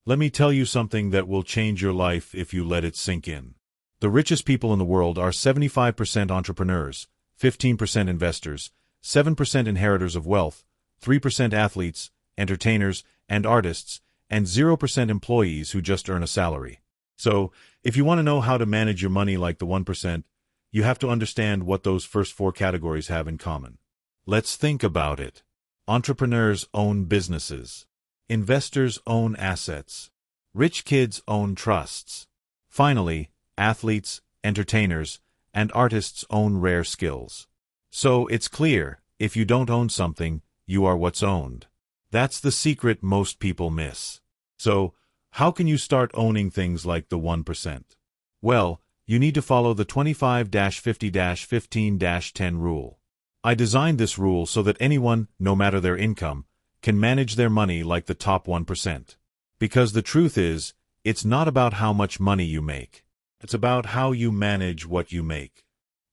Let me tell you something that will change your life if you let it sink in. The richest people in the world are 75% entrepreneurs, 15% investors, 7% inheritors of wealth, 3% athletes, entertainers, and artists, and 0% employees who just earn a salary. So, if you want to know how to manage your money like the 1%, you have to understand what those first four categories have in common. Let's think about it. Entrepreneurs own businesses. Investors own assets. Rich kids own trusts. Finally, athletes, entertainers, and artists own rare skills. So it's clear, if you don't own something, you are what's owned. That's the secret most people miss. So, how can you start owning things like the 1%? Well, you need to follow the 25-50-15-10 rule. I designed this rule so that anyone, no matter their income, can manage their money like the top 1%. Because the truth is, it's not about how much money you make. It's about how you manage what you make.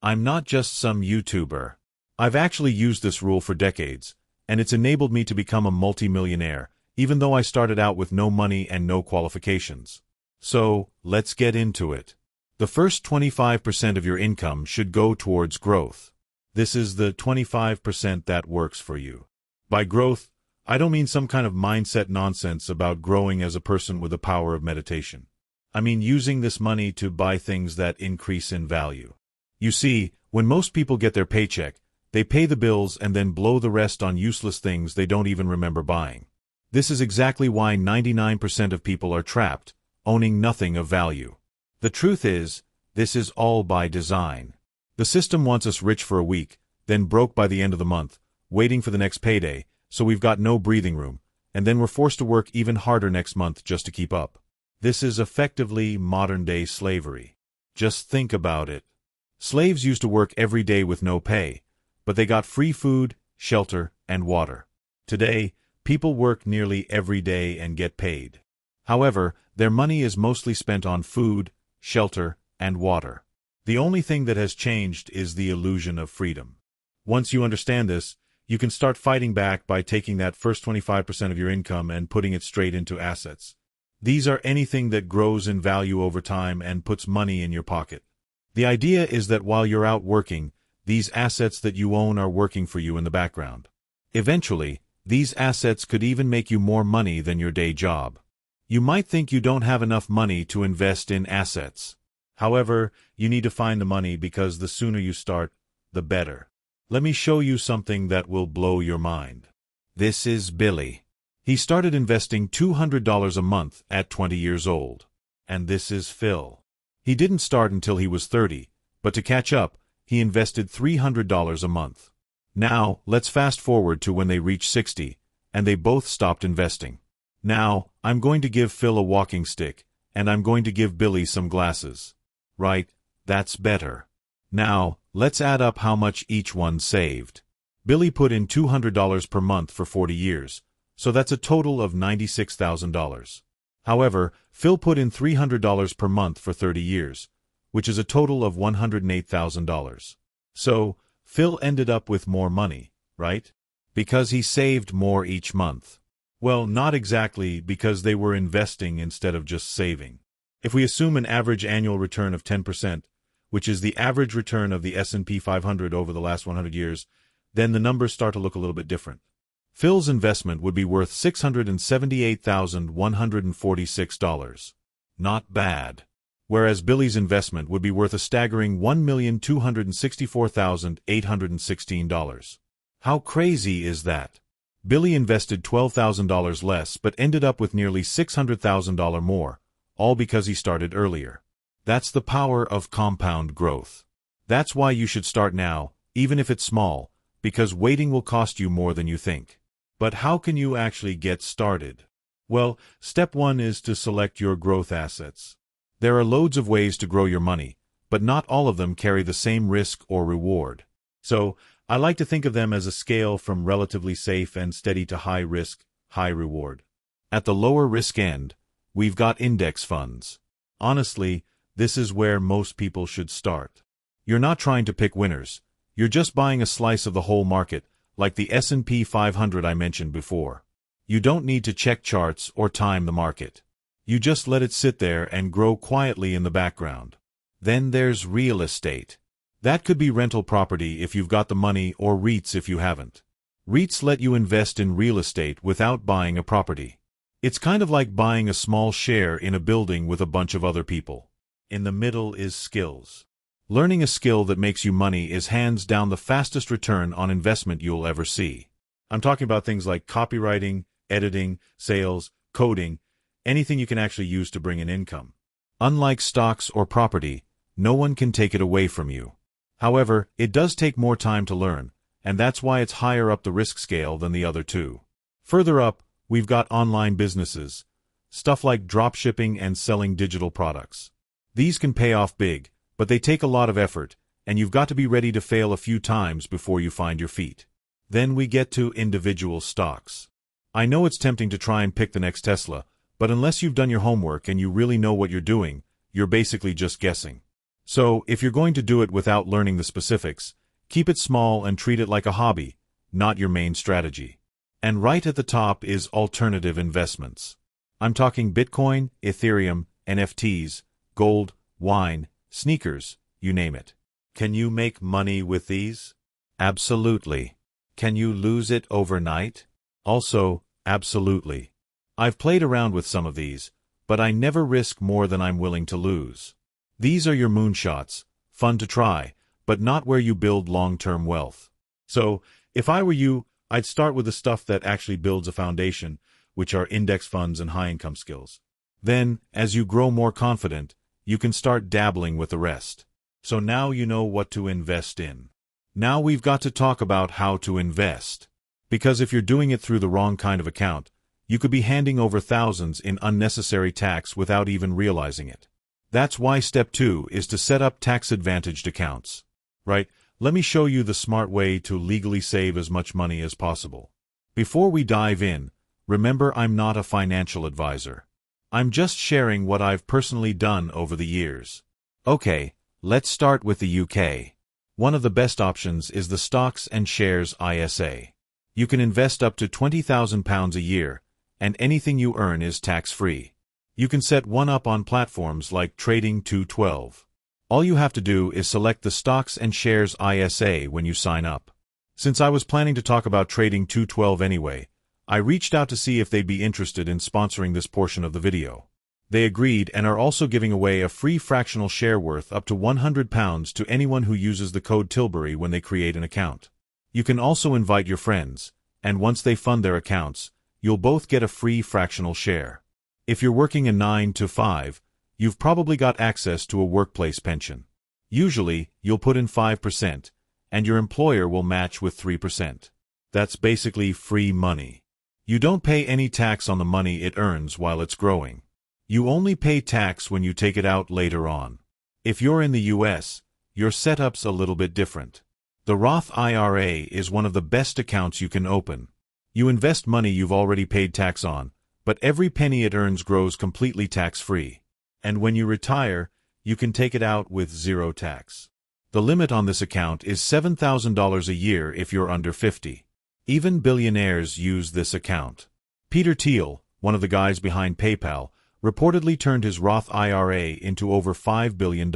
I'm not just some YouTuber. I've actually used this rule for decades, and it's enabled me to become a multi-millionaire, even though I started out with no money and no qualifications. So, let's get into it. The first 25% of your income should go towards growth. This is the 25% that works for you. By growth, I don't mean some kind of mindset nonsense about growing as a person with the power of meditation. I mean using this money to buy things that increase in value. You see, when most people get their paycheck, they pay the bills and then blow the rest on useless things they don't even remember buying. This is exactly why 99% of people are trapped, owning nothing of value. The truth is, this is all by design. The system wants us rich for a week, then broke by the end of the month, waiting for the next payday, so we've got no breathing room, and then we're forced to work even harder next month just to keep up. This is effectively modern-day slavery. Just think about it. Slaves used to work every day with no pay, but they got free food, shelter, and water. Today, people work nearly every day and get paid. However, their money is mostly spent on food, shelter, and water. The only thing that has changed is the illusion of freedom. Once you understand this, you can start fighting back by taking that first 25% of your income and putting it straight into assets. These are anything that grows in value over time and puts money in your pocket. The idea is that while you're out working, these assets that you own are working for you in the background. Eventually, these assets could even make you more money than your day job. You might think you don't have enough money to invest in assets. However, you need to find the money because the sooner you start, the better. Let me show you something that will blow your mind. This is Billy. He started investing $200 a month at 20 years old. And this is Phil. He didn't start until he was 30, but to catch up, he invested $300 a month. Now, let's fast forward to when they reached 60, and they both stopped investing. Now, I'm going to give Phil a walking stick, and I'm going to give Billy some glasses. Right, that's better. Now, let's add up how much each one saved. Billy put in $200 per month for 40 years, so that's a total of $96,000. However, Phil put in $300 per month for 30 years, which is a total of $108,000. So, Phil ended up with more money, right? Because he saved more each month. Well, not exactly, because they were investing instead of just saving. If we assume an average annual return of 10%, which is the average return of the S&P 500 over the last 100 years, then the numbers start to look a little bit different. Phil's investment would be worth $678,146. Not bad. Whereas Billy's investment would be worth a staggering $1,264,816. How crazy is that? Billy invested $12,000 less but ended up with nearly $600,000 more, all because he started earlier. That's the power of compound growth. That's why you should start now, even if it's small, because waiting will cost you more than you think. But how can you actually get started? Well, step one is to select your growth assets. There are loads of ways to grow your money, but not all of them carry the same risk or reward. So, I like to think of them as a scale from relatively safe and steady to high risk, high reward. At the lower risk end, we've got index funds. Honestly, this is where most people should start. You're not trying to pick winners. You're just buying a slice of the whole market, like the S&P 500 I mentioned before. You don't need to check charts or time the market. You just let it sit there and grow quietly in the background. Then there's real estate. That could be rental property if you've got the money, or REITs if you haven't. REITs let you invest in real estate without buying a property. It's kind of like buying a small share in a building with a bunch of other people. In the middle is skills. Learning a skill that makes you money is hands down the fastest return on investment you'll ever see. I'm talking about things like copywriting, editing, sales, coding, anything you can actually use to bring in income. Unlike stocks or property, no one can take it away from you. However, it does take more time to learn, and that's why it's higher up the risk scale than the other two. Further up, we've got online businesses, stuff like dropshipping and selling digital products. These can pay off big, but they take a lot of effort, and you've got to be ready to fail a few times before you find your feet. Then we get to individual stocks. I know it's tempting to try and pick the next Tesla, but unless you've done your homework and you really know what you're doing, you're basically just guessing. So, if you're going to do it without learning the specifics, keep it small and treat it like a hobby, not your main strategy. And right at the top is alternative investments. I'm talking Bitcoin, Ethereum, NFTs, gold, wine, sneakers, you name it. Can you make money with these? Absolutely. Can you lose it overnight? Also, absolutely. I've played around with some of these, but I never risk more than I'm willing to lose. These are your moonshots, fun to try, but not where you build long-term wealth. So, if I were you, I'd start with the stuff that actually builds a foundation, which are index funds and high-income skills. Then, as you grow more confident, you can start dabbling with the rest. So now you know what to invest in. Now we've got to talk about how to invest. Because if you're doing it through the wrong kind of account, you could be handing over thousands in unnecessary tax without even realizing it. That's why step 2 is to set up tax-advantaged accounts. Right? Let me show you the smart way to legally save as much money as possible. Before we dive in, remember I'm not a financial advisor. I'm just sharing what I've personally done over the years. Okay, let's start with the UK. One of the best options is the Stocks and Shares ISA. You can invest up to £20,000 a year, and anything you earn is tax-free. You can set one up on platforms like Trading 212. All you have to do is select the Stocks and Shares ISA when you sign up. Since I was planning to talk about Trading 212 anyway, I reached out to see if they'd be interested in sponsoring this portion of the video. They agreed and are also giving away a free fractional share worth up to £100 to anyone who uses the code Tilbury when they create an account. You can also invite your friends, and once they fund their accounts, you'll both get a free fractional share. If you're working a 9 to 5, you've probably got access to a workplace pension. Usually, you'll put in 5%, and your employer will match with 3%. That's basically free money. You don't pay any tax on the money it earns while it's growing. You only pay tax when you take it out later on. If you're in the US, your setup's a little bit different. The Roth IRA is one of the best accounts you can open. You invest money you've already paid tax on, but every penny it earns grows completely tax-free. And when you retire, you can take it out with zero tax. The limit on this account is $7,000 a year if you're under 50. Even billionaires use this account. Peter Thiel, one of the guys behind PayPal, reportedly turned his Roth IRA into over $5 billion.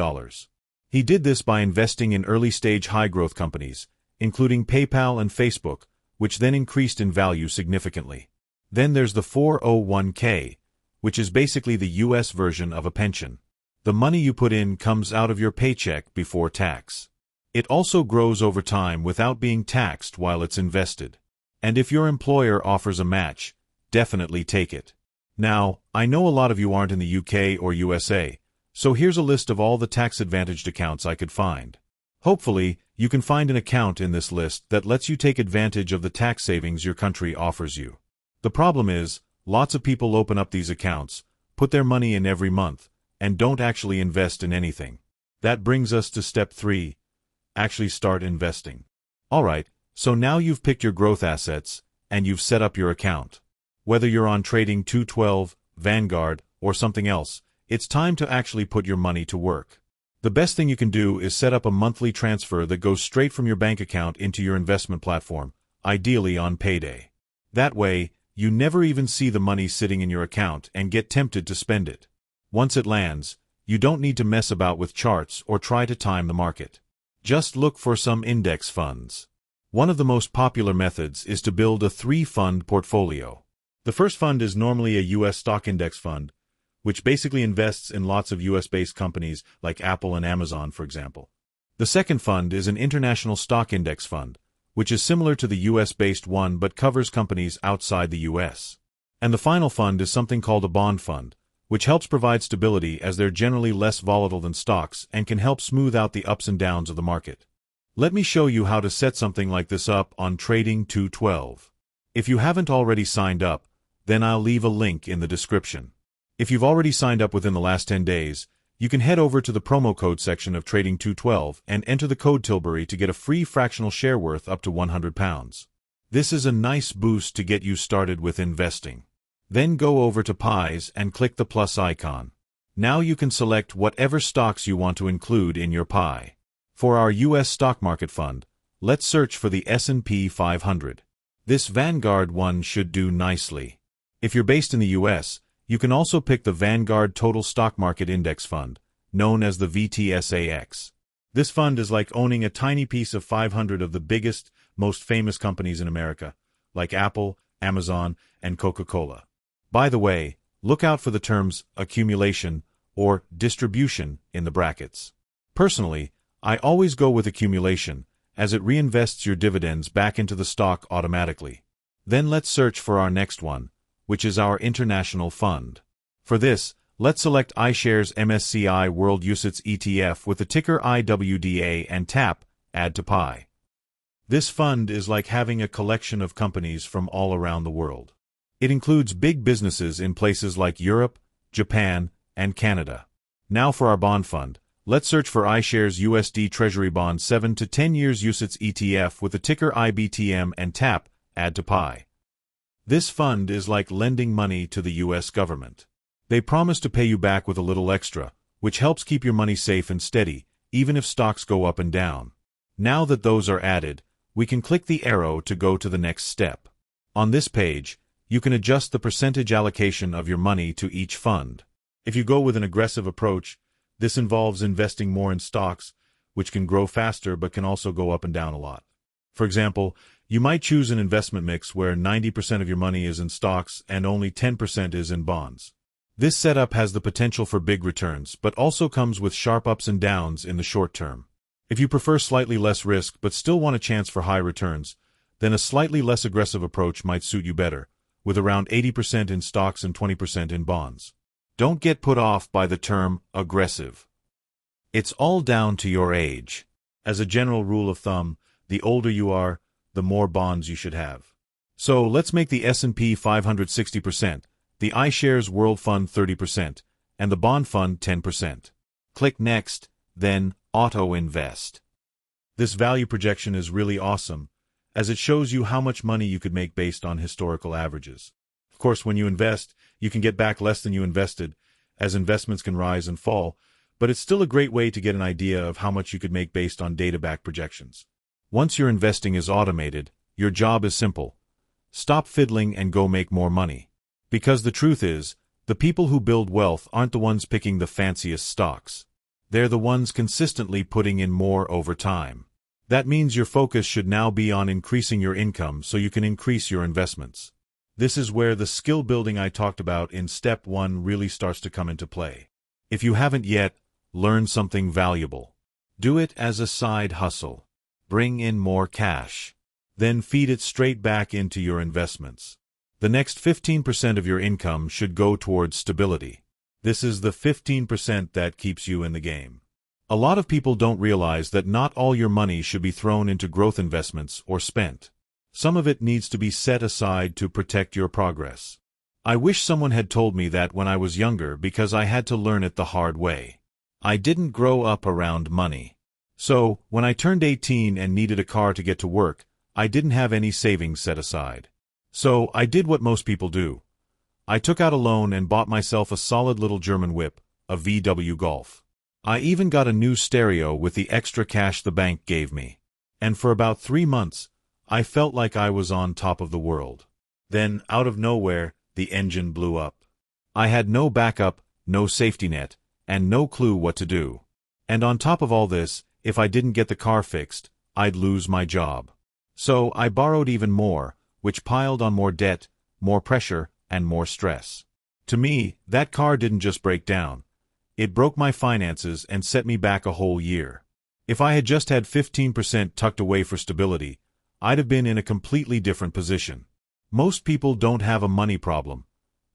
He did this by investing in early-stage high-growth companies, including PayPal and Facebook, which then increased in value significantly. Then there's the 401k, which is basically the US version of a pension. The money you put in comes out of your paycheck before tax. It also grows over time without being taxed while it's invested. And if your employer offers a match, definitely take it. Now, I know a lot of you aren't in the UK or USA, so here's a list of all the tax-advantaged accounts I could find. Hopefully, you can find an account in this list that lets you take advantage of the tax savings your country offers you. The problem is, lots of people open up these accounts, put their money in every month, and don't actually invest in anything. That brings us to step 3. Actually start investing. Alright, so now you've picked your growth assets, and you've set up your account. Whether you're on Trading 212, Vanguard, or something else, it's time to actually put your money to work. The best thing you can do is set up a monthly transfer that goes straight from your bank account into your investment platform, ideally on payday. That way, You never even see the money sitting in your account and get tempted to spend it. Once it lands, you don't need to mess about with charts or try to time the market. Just look for some index funds. One of the most popular methods is to build a 3-fund portfolio. The first fund is normally a U.S. stock index fund, which basically invests in lots of U.S.-based companies like Apple and Amazon, for example. The second fund is an international stock index fund, which is similar to the U.S.-based one but covers companies outside the U.S. And the final fund is something called a bond fund, which helps provide stability as they're generally less volatile than stocks and can help smooth out the ups and downs of the market. Let me show you how to set something like this up on Trading 212. If you haven't already signed up, then I'll leave a link in the description. If you've already signed up within the last 10 days, you can head over to the promo code section of Trading 212 and enter the code Tilbury to get a free fractional share worth up to £100. This is a nice boost to get you started with investing. Then go over to Pies and click the plus icon. Now you can select whatever stocks you want to include in your pie. For our U.S. stock market fund, let's search for the S&P 500. This Vanguard one should do nicely. If you're based in the U.S., you can also pick the Vanguard Total Stock Market Index Fund, known as the VTSAX. This fund is like owning a tiny piece of 500 of the biggest, most famous companies in America, like Apple, Amazon, and Coca-Cola. By the way, look out for the terms accumulation or distribution in the brackets. Personally, I always go with accumulation, as it reinvests your dividends back into the stock automatically. Then let's search for our next one, which is our international fund. For this, let's select iShares MSCI World UCITS ETF with the ticker IWDA and tap Add to Pie. This fund is like having a collection of companies from all around the world. It includes big businesses in places like Europe, Japan, and Canada. Now for our bond fund, let's search for iShares USD Treasury Bond 7 to 10 years UCITS ETF with the ticker IBTM and tap Add to Pie. This fund is like lending money to the U.S. government. They promise to pay you back with a little extra, which helps keep your money safe and steady, even if stocks go up and down. Now that those are added, we can click the arrow to go to the next step. On this page, you can adjust the percentage allocation of your money to each fund. If you go with an aggressive approach, this involves investing more in stocks, which can grow faster but can also go up and down a lot. For example, you might choose an investment mix where 90% of your money is in stocks and only 10% is in bonds. This setup has the potential for big returns, but also comes with sharp ups and downs in the short term. If you prefer slightly less risk but still want a chance for high returns, then a slightly less aggressive approach might suit you better, with around 80% in stocks and 20% in bonds. Don't get put off by the term aggressive. It's all down to your age. As a general rule of thumb, the older you are, the more bonds you should have. So let's make the S&P 500 60%, the iShares World Fund 30%, and the bond fund 10%. Click Next, then Auto Invest. This value projection is really awesome, as it shows you how much money you could make based on historical averages. Of course, when you invest, you can get back less than you invested, as investments can rise and fall, but it's still a great way to get an idea of how much you could make based on data-backed projections. Once your investing is automated, your job is simple. Stop fiddling and go make more money. Because the truth is, the people who build wealth aren't the ones picking the fanciest stocks. They're the ones consistently putting in more over time. That means your focus should now be on increasing your income so you can increase your investments. This is where the skill building I talked about in Step 1 really starts to come into play. If you haven't yet, learn something valuable. Do it as a side hustle. Bring in more cash. Then feed it straight back into your investments. The next 15% of your income should go towards stability. This is the 15% that keeps you in the game. A lot of people don't realize that not all your money should be thrown into growth investments or spent. Some of it needs to be set aside to protect your progress. I wish someone had told me that when I was younger because I had to learn it the hard way. I didn't grow up around money. So, when I turned 18 and needed a car to get to work, I didn't have any savings set aside. So, I did what most people do. I took out a loan and bought myself a solid little German whip, a VW Golf. I even got a new stereo with the extra cash the bank gave me. And for about 3 months, I felt like I was on top of the world. Then, out of nowhere, the engine blew up. I had no backup, no safety net, and no clue what to do. And on top of all this, if I didn't get the car fixed, I'd lose my job. So I borrowed even more, which piled on more debt, more pressure, and more stress. To me, that car didn't just break down. It broke my finances and set me back a whole year. If I had just had 15% tucked away for stability, I'd have been in a completely different position. Most people don't have a money problem.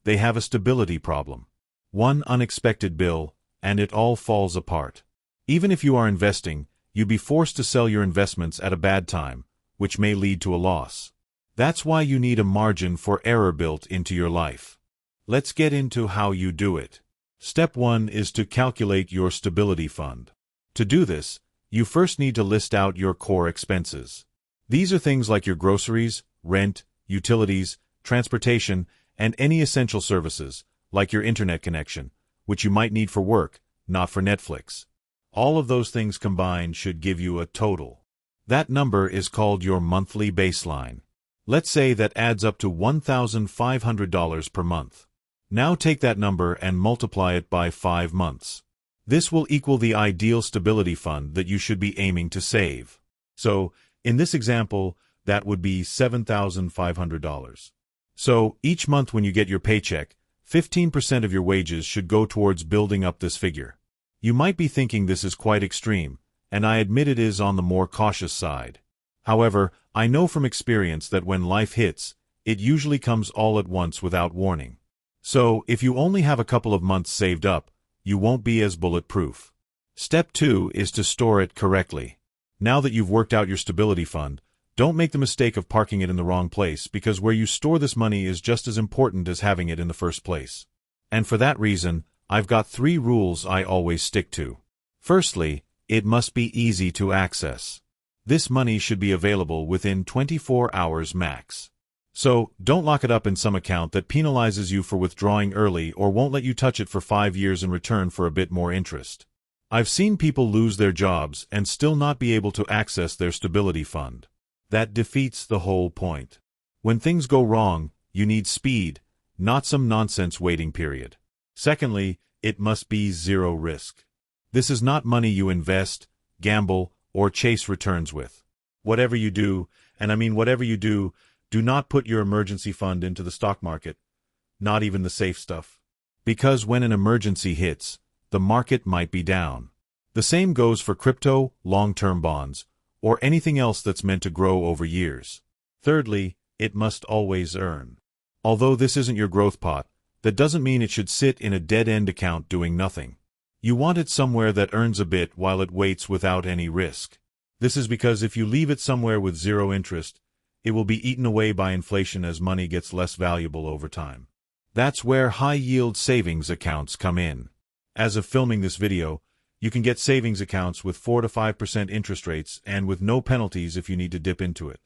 They have a stability problem. One unexpected bill, and it all falls apart. Even if you are investing, you'd be forced to sell your investments at a bad time, which may lead to a loss. That's why you need a margin for error built into your life. Let's get into how you do it. Step 1 is to calculate your stability fund. To do this, you first need to list out your core expenses. These are things like your groceries, rent, utilities, transportation, and any essential services, like your internet connection, which you might need for work, not for Netflix. All of those things combined should give you a total. That number is called your monthly baseline. Let's say that adds up to $1,500 per month. Now take that number and multiply it by 5 months. This will equal the ideal stability fund that you should be aiming to save. So, in this example, that would be $7,500. So, each month when you get your paycheck, 15% of your wages should go towards building up this figure. You might be thinking this is quite extreme, and I admit it is on the more cautious side. However, I know from experience that when life hits, it usually comes all at once without warning. So, if you only have a couple of months saved up, you won't be as bulletproof. Step 2 is to store it correctly. Now that you've worked out your stability fund, don't make the mistake of parking it in the wrong place, because where you store this money is just as important as having it in the first place. And for that reason, I've got 3 rules I always stick to. Firstly, it must be easy to access. This money should be available within 24 hours max. So, don't lock it up in some account that penalizes you for withdrawing early or won't let you touch it for 5 years in return for a bit more interest. I've seen people lose their jobs and still not be able to access their stability fund. That defeats the whole point. When things go wrong, you need speed, not some nonsense waiting period. Secondly, it must be zero risk. This is not money you invest, gamble, or chase returns with. Whatever you do, and I mean whatever you do not put your emergency fund into the stock market, not even the safe stuff. Because when an emergency hits, the market might be down. The same goes for crypto, long-term bonds, or anything else that's meant to grow over years. Thirdly, it must always earn. Although this isn't your growth pot, that doesn't mean it should sit in a dead-end account doing nothing. You want it somewhere that earns a bit while it waits without any risk. This is because if you leave it somewhere with zero interest, it will be eaten away by inflation as money gets less valuable over time. That's where high-yield savings accounts come in. As of filming this video, you can get savings accounts with 4 to 5% interest rates and with no penalties if you need to dip into it.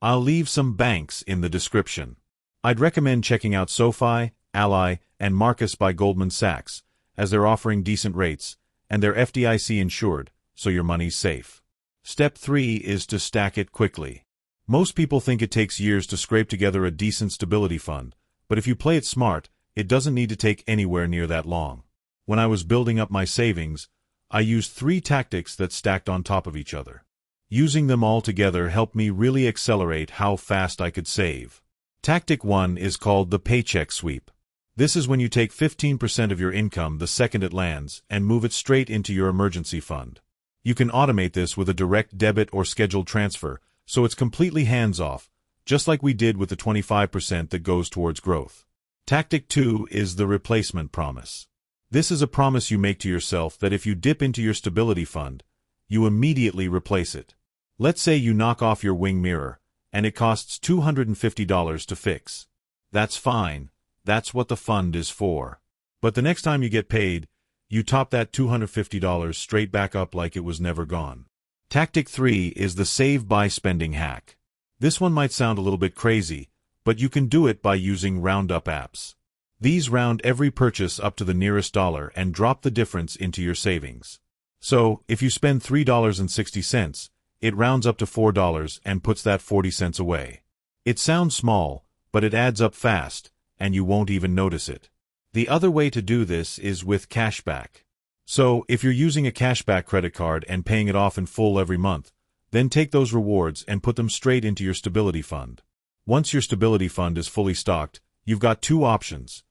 I'll leave some banks in the description. I'd recommend checking out SoFi, Ally, and Marcus by Goldman Sachs, as they're offering decent rates, and they're FDIC insured, so your money's safe. Step 3 is to stack it quickly. Most people think it takes years to scrape together a decent stability fund, but if you play it smart, it doesn't need to take anywhere near that long. When I was building up my savings, I used 3 tactics that stacked on top of each other. Using them all together helped me really accelerate how fast I could save. Tactic 1 is called the paycheck sweep. This is when you take 15% of your income the second it lands and move it straight into your emergency fund. You can automate this with a direct debit or scheduled transfer, so it's completely hands-off, just like we did with the 25% that goes towards growth. Tactic 2 is the replacement promise. This is a promise you make to yourself that if you dip into your stability fund, you immediately replace it. Let's say you knock off your wing mirror, and it costs $250 to fix. That's fine. That's what the fund is for. But the next time you get paid, you top that $250 straight back up like it was never gone. Tactic 3 is the save by spending hack. This one might sound a little bit crazy, but you can do it by using roundup apps. These round every purchase up to the nearest dollar and drop the difference into your savings. So, if you spend $3.60, it rounds up to $4 and puts that 40 cents away. It sounds small, but it adds up fast, and you won't even notice it. The other way to do this is with cashback. So, if you're using a cashback credit card and paying it off in full every month, then take those rewards and put them straight into your stability fund. Once your stability fund is fully stocked, you've got two options.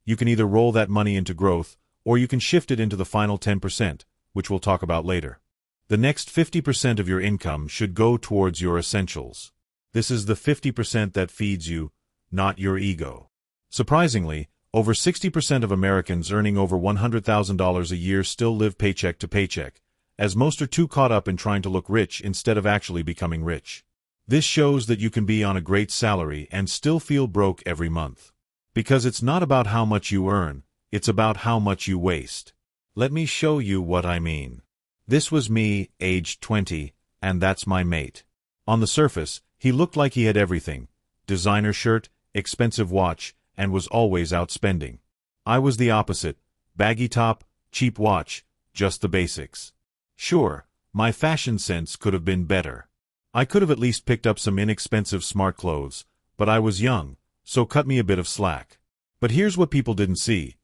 You can either roll that money into growth, or you can shift it into the final 10%, which we'll talk about later. The next 50% of your income should go towards your essentials. This is the 50% that feeds you, not your ego. Surprisingly, over 60% of Americans earning over $100,000 a year still live paycheck to paycheck, as most are too caught up in trying to look rich instead of actually becoming rich. This shows that you can be on a great salary and still feel broke every month. Because it's not about how much you earn, it's about how much you waste. Let me show you what I mean. This was me, aged 20, and that's my mate. On the surface, he looked like he had everything: designer shirt, expensive watch, and was always out spending. I was the opposite: baggy top, cheap watch, just the basics. Sure, my fashion sense could have been better. I could have at least picked up some inexpensive smart clothes, but I was young, so cut me a bit of slack. But here's what people didn't see.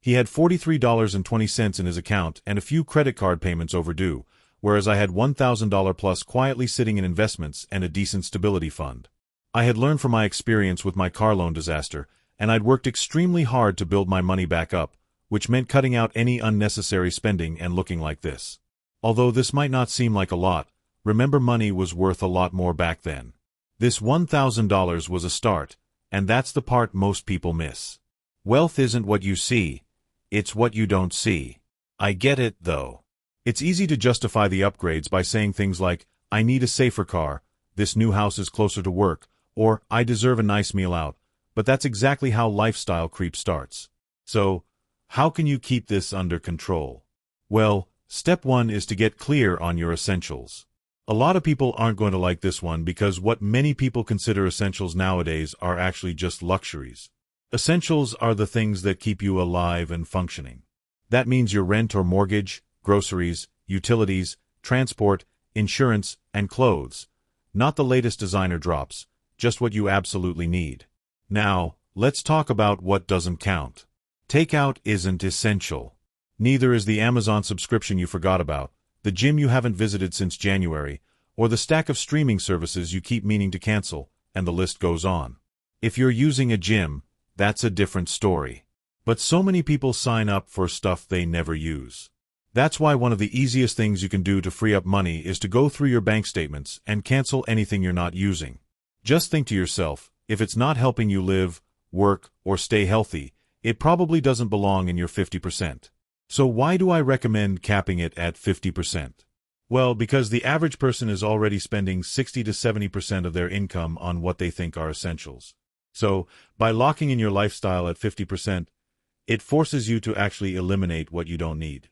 He had $43.20 in his account and a few credit card payments overdue, whereas I had $1,000 plus quietly sitting in investments and a decent stability fund. I had learned from my experience with my car loan disaster, and I'd worked extremely hard to build my money back up, which meant cutting out any unnecessary spending and looking like this. Although this might not seem like a lot, remember, money was worth a lot more back then. This $1,000 was a start, and that's the part most people miss. Wealth isn't what you see, it's what you don't see. I get it, though. It's easy to justify the upgrades by saying things like, I need a safer car, this new house is closer to work, or I deserve a nice meal out, but that's exactly how lifestyle creep starts. So, how can you keep this under control? Well, step one is to get clear on your essentials. A lot of people aren't going to like this one because what many people consider essentials nowadays are actually just luxuries. Essentials are the things that keep you alive and functioning. That means your rent or mortgage, groceries, utilities, transport, insurance, and clothes. Not the latest designer drops, just what you absolutely need. Now, let's talk about what doesn't count. Takeout isn't essential. Neither is the Amazon subscription you forgot about, the gym you haven't visited since January, or the stack of streaming services you keep meaning to cancel, and the list goes on. If you're using a gym, that's a different story. But so many people sign up for stuff they never use. That's why one of the easiest things you can do to free up money is to go through your bank statements and cancel anything you're not using. Just think to yourself, if it's not helping you live, work, or stay healthy, it probably doesn't belong in your 50%. So why do I recommend capping it at 50%? Well, because the average person is already spending 60 to 70% of their income on what they think are essentials. So, by locking in your lifestyle at 50%, it forces you to actually eliminate what you don't need.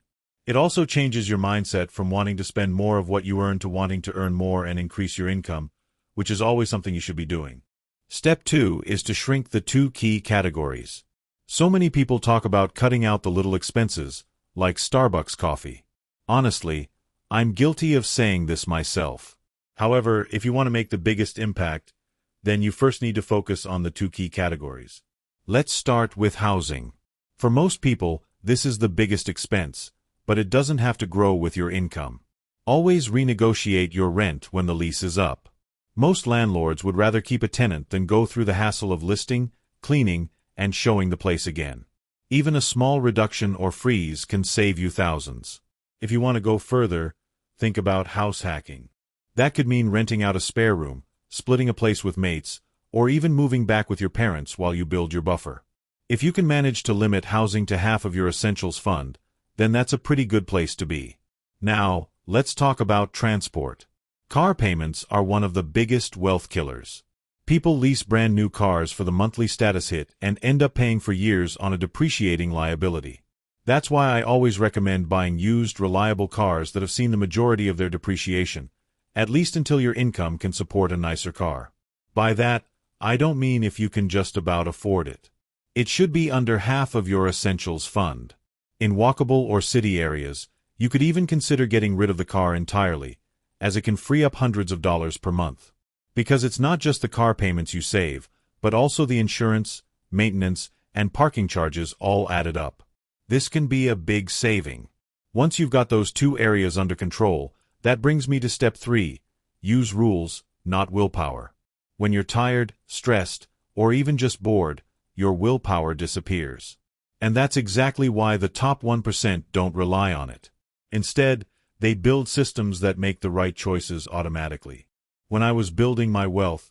It also changes your mindset from wanting to spend more of what you earn to wanting to earn more and increase your income, which is always something you should be doing. Step 2 is to shrink the two key categories. So many people talk about cutting out the little expenses, like Starbucks coffee. Honestly, I'm guilty of saying this myself. However, if you want to make the biggest impact, then you first need to focus on the two key categories. Let's start with housing. For most people, this is the biggest expense, but it doesn't have to grow with your income. Always renegotiate your rent when the lease is up. Most landlords would rather keep a tenant than go through the hassle of listing, cleaning, and showing the place again. Even a small reduction or freeze can save you thousands. If you want to go further, think about house hacking. That could mean renting out a spare room, splitting a place with mates, or even moving back with your parents while you build your buffer. If you can manage to limit housing to half of your essentials fund, then that's a pretty good place to be. Now, let's talk about transport. Car payments are one of the biggest wealth killers. People lease brand new cars for the monthly status hit and end up paying for years on a depreciating liability. That's why I always recommend buying used, reliable cars that have seen the majority of their depreciation, at least until your income can support a nicer car. By that, I don't mean if you can just about afford it. It should be under half of your essentials fund. In walkable or city areas, you could even consider getting rid of the car entirely, as it can free up hundreds of dollars per month. Because it's not just the car payments you save, but also the insurance, maintenance, and parking charges all added up. This can be a big saving. Once you've got those two areas under control, that brings me to step 3. Use rules, not willpower. When you're tired, stressed, or even just bored, your willpower disappears. And that's exactly why the top 1% don't rely on it. Instead, they build systems that make the right choices automatically. When I was building my wealth,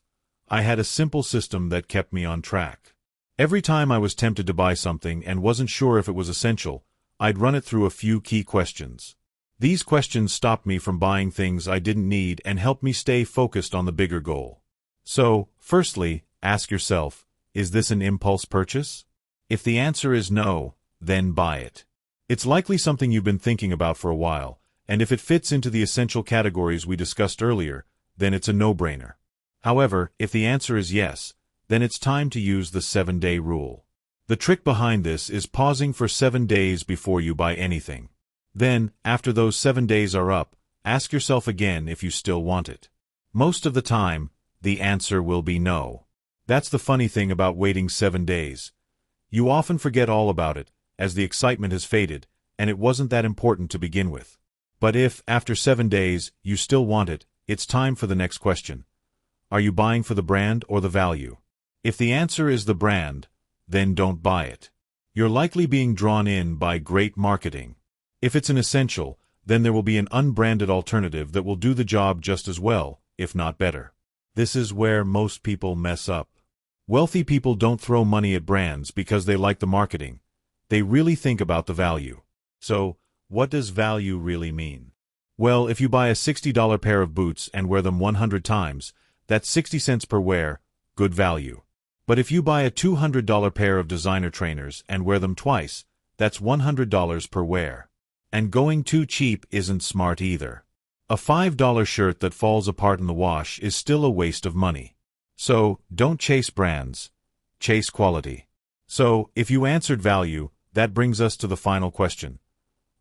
I had a simple system that kept me on track. Every time I was tempted to buy something and wasn't sure if it was essential, I'd run it through a few key questions. These questions stopped me from buying things I didn't need and helped me stay focused on the bigger goal. So, firstly, ask yourself, is this an impulse purchase? If the answer is no, then buy it. It's likely something you've been thinking about for a while, and if it fits into the essential categories we discussed earlier, then it's a no-brainer. However, if the answer is yes, then it's time to use the 7-day rule. The trick behind this is pausing for 7 days before you buy anything. Then, after those 7 days are up, ask yourself again if you still want it. Most of the time, the answer will be no. That's the funny thing about waiting 7 days. You often forget all about it, as the excitement has faded, and it wasn't that important to begin with. But if, after 7 days, you still want it, it's time for the next question. Are you buying for the brand or the value? If the answer is the brand, then don't buy it. You're likely being drawn in by great marketing. If it's an essential, then there will be an unbranded alternative that will do the job just as well, if not better. This is where most people mess up. Wealthy people don't throw money at brands because they like the marketing. They really think about the value. So, what does value really mean? Well, if you buy a $60 pair of boots and wear them 100 times, that's 60 cents per wear, good value. But if you buy a $200 pair of designer trainers and wear them twice, that's $100 per wear. And going too cheap isn't smart either. A $5 shirt that falls apart in the wash is still a waste of money. So, don't chase brands. Chase quality. So, if you answered value, that brings us to the final question.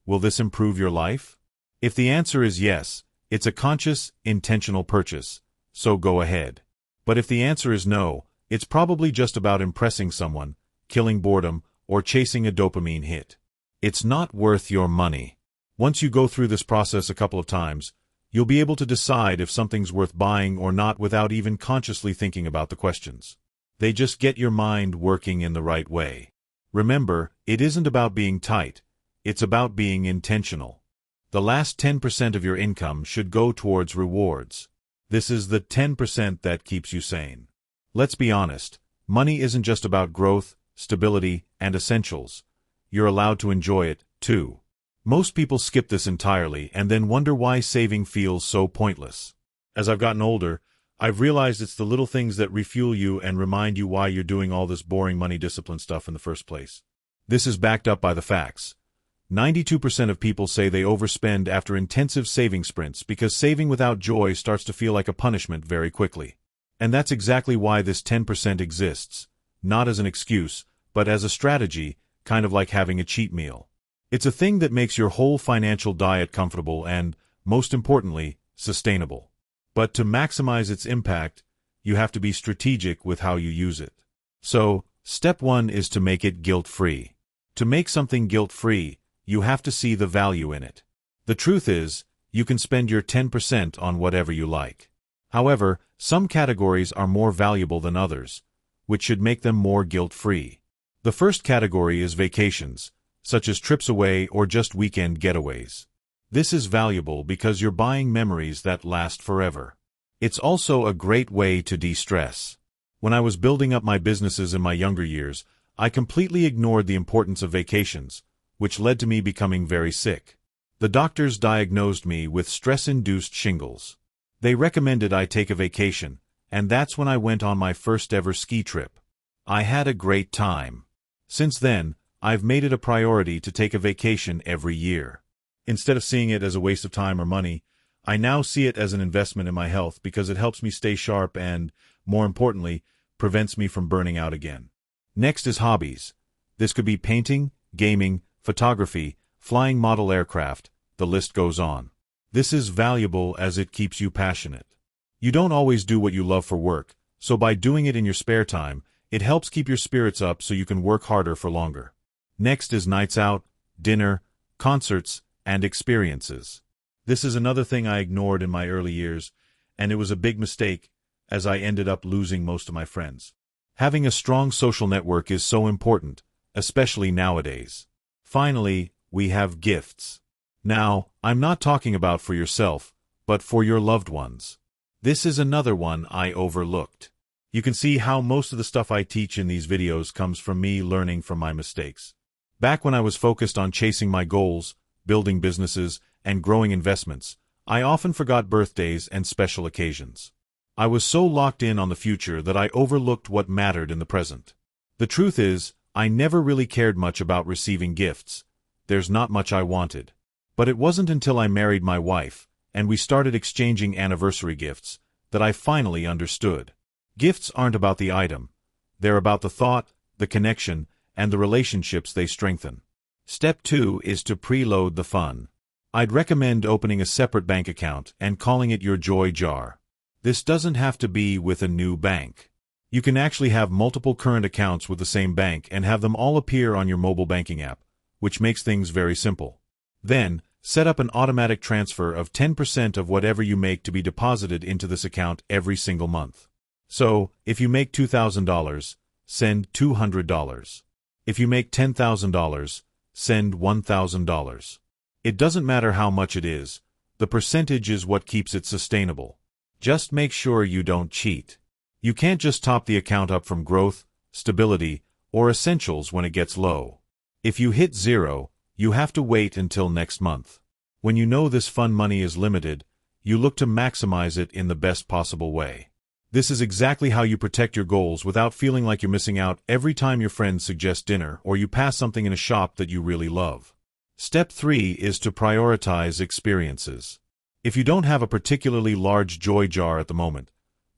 Will this improve your life? If the answer is yes, it's a conscious, intentional purchase, so go ahead. But if the answer is no, it's probably just about impressing someone, killing boredom, or chasing a dopamine hit. It's not worth your money. Once you go through this process a couple of times, you'll be able to decide if something's worth buying or not without even consciously thinking about the questions. They just get your mind working in the right way. Remember, it isn't about being tight, it's about being intentional. The last 10% of your income should go towards rewards. This is the 10% that keeps you sane. Let's be honest, money isn't just about growth, stability, and essentials. You're allowed to enjoy it, too. Most people skip this entirely and then wonder why saving feels so pointless. As I've gotten older, I've realized it's the little things that refuel you and remind you why you're doing all this boring money discipline stuff in the first place. This is backed up by the facts. 92% of people say they overspend after intensive saving sprints because saving without joy starts to feel like a punishment very quickly. And that's exactly why this 10% exists, not as an excuse, but as a strategy, kind of like having a cheat meal. It's a thing that makes your whole financial diet comfortable and, most importantly, sustainable. But to maximize its impact, you have to be strategic with how you use it. So, step 1 is to make it guilt-free. To make something guilt-free, you have to see the value in it. The truth is, you can spend your 10% on whatever you like. However, some categories are more valuable than others, which should make them more guilt-free. The first category is vacations, such as trips away or just weekend getaways. This is valuable because you're buying memories that last forever. It's also a great way to de-stress. When I was building up my businesses in my younger years, I completely ignored the importance of vacations, which led to me becoming very sick. The doctors diagnosed me with stress-induced shingles. They recommended I take a vacation, and that's when I went on my first ever ski trip. I had a great time. Since then, I've made it a priority to take a vacation every year. Instead of seeing it as a waste of time or money, I now see it as an investment in my health because it helps me stay sharp and, more importantly, prevents me from burning out again. Next is hobbies. This could be painting, gaming, photography, flying model aircraft, the list goes on. This is valuable as it keeps you passionate. You don't always do what you love for work, So by doing it in your spare time, it helps keep your spirits up so you can work harder for longer. Next is nights out, dinner, concerts, and experiences. This is another thing I ignored in my early years, and it was a big mistake, as I ended up losing most of my friends. Having a strong social network is so important, especially nowadays. Finally, we have gifts. Now, I'm not talking about for yourself, but for your loved ones. This is another one I overlooked. You can see how most of the stuff I teach in these videos comes from me learning from my mistakes. Back when I was focused on chasing my goals, building businesses, and growing investments, I often forgot birthdays and special occasions. I was so locked in on the future that I overlooked what mattered in the present. The truth is, I never really cared much about receiving gifts. There's not much I wanted. But it wasn't until I married my wife, and we started exchanging anniversary gifts, that I finally understood. Gifts aren't about the item. They're about the thought, the connection, and the relationships they strengthen. Step 2 is to preload the fun. I'd recommend opening a separate bank account and calling it your joy jar. This doesn't have to be with a new bank. You can actually have multiple current accounts with the same bank and have them all appear on your mobile banking app, which makes things very simple. Then, set up an automatic transfer of 10% of whatever you make to be deposited into this account every single month. So, if you make $2,000, send $200. If you make $10,000, send $1,000. It doesn't matter how much it is, the percentage is what keeps it sustainable. Just make sure you don't cheat. You can't just top the account up from growth, stability, or essentials when it gets low. If you hit zero, you have to wait until next month. When you know this fun money is limited, you look to maximize it in the best possible way. This is exactly how you protect your goals without feeling like you're missing out every time your friends suggest dinner or you pass something in a shop that you really love. Step 3 is to prioritize experiences. If you don't have a particularly large joy jar at the moment,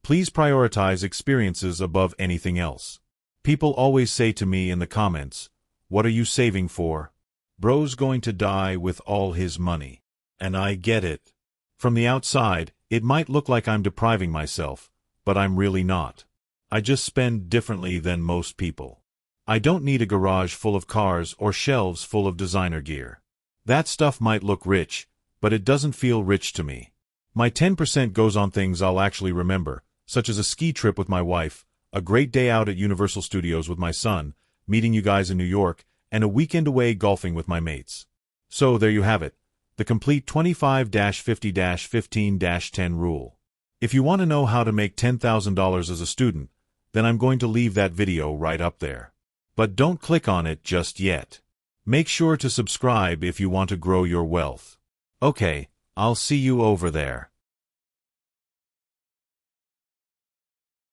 please prioritize experiences above anything else. People always say to me in the comments, "What are you saving for? Bro's going to die with all his money." And I get it. From the outside, it might look like I'm depriving myself, but I'm really not. I just spend differently than most people. I don't need a garage full of cars or shelves full of designer gear. That stuff might look rich, but it doesn't feel rich to me. My 10% goes on things I'll actually remember, such as a ski trip with my wife, a great day out at Universal Studios with my son, meeting you guys in New York, and a weekend away golfing with my mates. So there you have it, the complete 25-50-15-10 rule. If you want to know how to make $10,000 as a student, then I'm going to leave that video right up there. But don't click on it just yet. Make sure to subscribe if you want to grow your wealth. Okay, I'll see you over there.